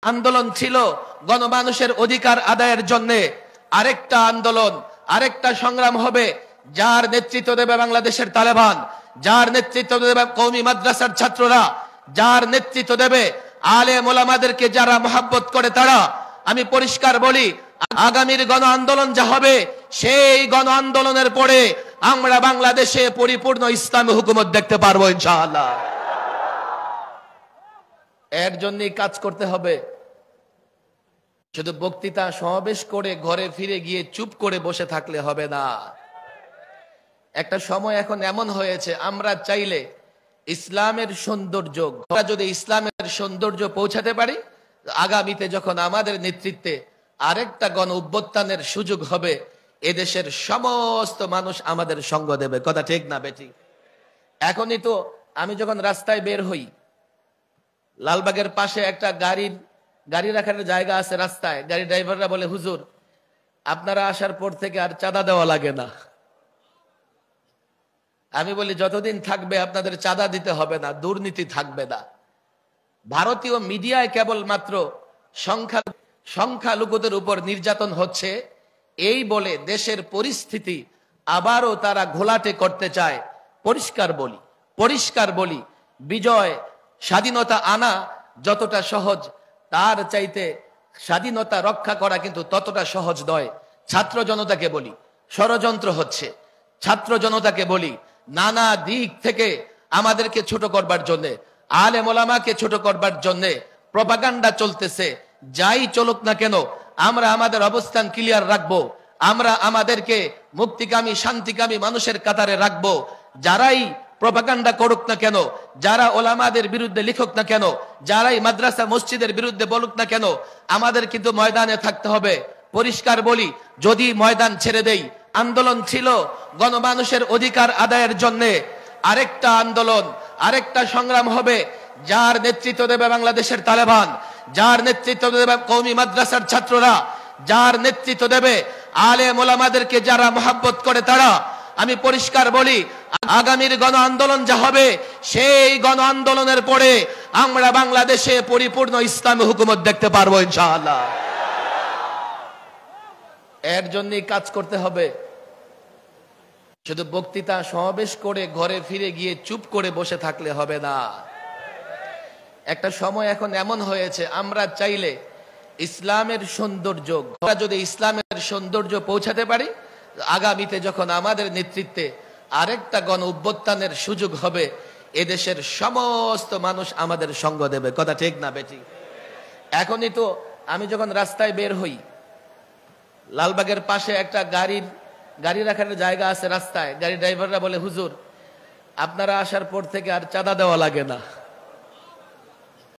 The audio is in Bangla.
আন্দোলন ছিল গণমানুষের অধিকার আদায়ের জন্য, আরেকটা আন্দোলন, আরেকটা সংগ্রাম হবে যার নেতৃত্ব দেবে বাংলাদেশের তালেবান, যার নেতৃত্ব দেবে কওমি মাদ্রাসার ছাত্ররা, যার নেতৃত্ব দেবে আলেম ওলামাদেরকে যারা মহব্বত করে তারা। আমি পরিষ্কার বলি, আগামীর গণ আন্দোলন যা হবে সেই গণ আন্দোলনের পরে আমরা বাংলাদেশে পরিপূর্ণ ইসলামী হুকুমত দেখতে পারবো ইনশাআল্লাহ। এর জন্যই কাজ করতে হবে। শুধু বক্তৃতা সমাবেশ করে ঘরে ফিরে গিয়ে চুপ করে বসে থাকলে হবে না। একটা সময় এখন এমন হয়েছে, আমরা চাইলে ইসলামের সৌন্দর্য, যদি ইসলামের সৌন্দর্য পৌঁছাতে পারি, আগামীতে যখন আমাদের নেতৃত্বে আরেকটা গণ অভ্যুত্থানের সুযোগ হবে, এদেশের সমস্ত মানুষ আমাদের সঙ্গ দেবে। কথা ঠিক না বেঠিক? এখনই তো আমি যখন রাস্তায় বের হই, লালবাগের পাশে একটা গাড়ি রাখার জায়গা আছে রাস্তায়, গাড়ি ড্রাইভাররা বলে, হুজুর আপনারা আসার পর থেকে আর চাঁদা দেওয়া লাগে না। আমি বলি, যতদিন থাকবে আপনাদের চাঁদা দিতে হবে না, দুর্নীতি থাকবে না। ভারতীয় মিডিয়ায় কেবলমাত্র সংখ্যালঘুদের উপর নির্যাতন হচ্ছে এই বলে দেশের পরিস্থিতি আবারও তারা ঘোলাটে করতে চায়। পরিষ্কার বলি, বিজয়, স্বাধীনতা আনা যতটা সহজ, তার চাইতে স্বাধীনতা রক্ষা করা কিন্তু ততটা সহজ নয়। ছাত্র জনতাকে বলি, ষড়যন্ত্র হচ্ছে। ছাত্র জনতাকে বলি, নানা দিক থেকে আমাদেরকে ছোট করবার জন্য, আলেম ওলামাকে ছোট করবার জন্য প্রপাগান্ডা চলতেছে। যাই চলুক না কেন, আমরা আমাদের অবস্থান ক্লিয়ার রাখবো। আমরা আমাদেরকে মুক্তিকামী, শান্তিকামী মানুষের কাতারে রাখবো। যারাই প্রপাগান্ডা করুক না কেন, যারা ওলামাদের বিরুদ্ধে লিখুক না কেন, যারাই মাদ্রাসা মসজিদের বিরুদ্ধে বলুক না কেন, আমাদের কিন্তু ময়দানে থাকতে হবে। পরিষ্কার বলি, যদি ময়দান ছেড়ে দেই, আন্দোলন ছিল গণমানুষের অধিকার আদায়ের জন্য, আরেকটা আন্দোলন, আরেকটা সংগ্রাম হবে যার নেতৃত্ব দেবে বাংলাদেশের তালেবান, যার নেতৃত্ব দেবে কওমি মাদ্রাসার ছাত্ররা, যার নেতৃত্ব দেবে আলেম ওলামাদেরকে যারা মহব্বত করে তারা। আমি পরিষ্কার বলি, আগামীর গণ আন্দোলন যা হবে সেই গণ আন্দোলনের পরে আমরা বাংলাদেশে পরিপূর্ণ ইসলামী হুকুমত দেখতে পারবো ইনশাআল্লাহ। এর জন্যই কাজ করতে হবে। শুধু বক্তৃতা সমাবেশ করে ঘরে ফিরে গিয়ে চুপ করে বসে থাকলে হবে না। একটা সময় এখন এমন হয়েছে, আমরা চাইলে ইসলামের সৌন্দর্য, যদি ইসলামের সৌন্দর্য পৌঁছাতে পারি, আগামীতে যখন আমাদের নেতৃত্বে আরেকটা গণ অভ্যুত্থানের সুযোগ হবে, এদেশের সমস্ত মানুষ আমাদের সঙ্গ দেবে। কথা ঠিক না বেঠিক? এখনই তো আমি যখন রাস্তায় বের হই, লালবাগের পাশে একটা গাড়ি রাখার জায়গা আছে রাস্তায়, গাড়ি ড্রাইভাররা বলে, হুজুর আপনারা আসার পর থেকে আর চাঁদা দেওয়া লাগে না।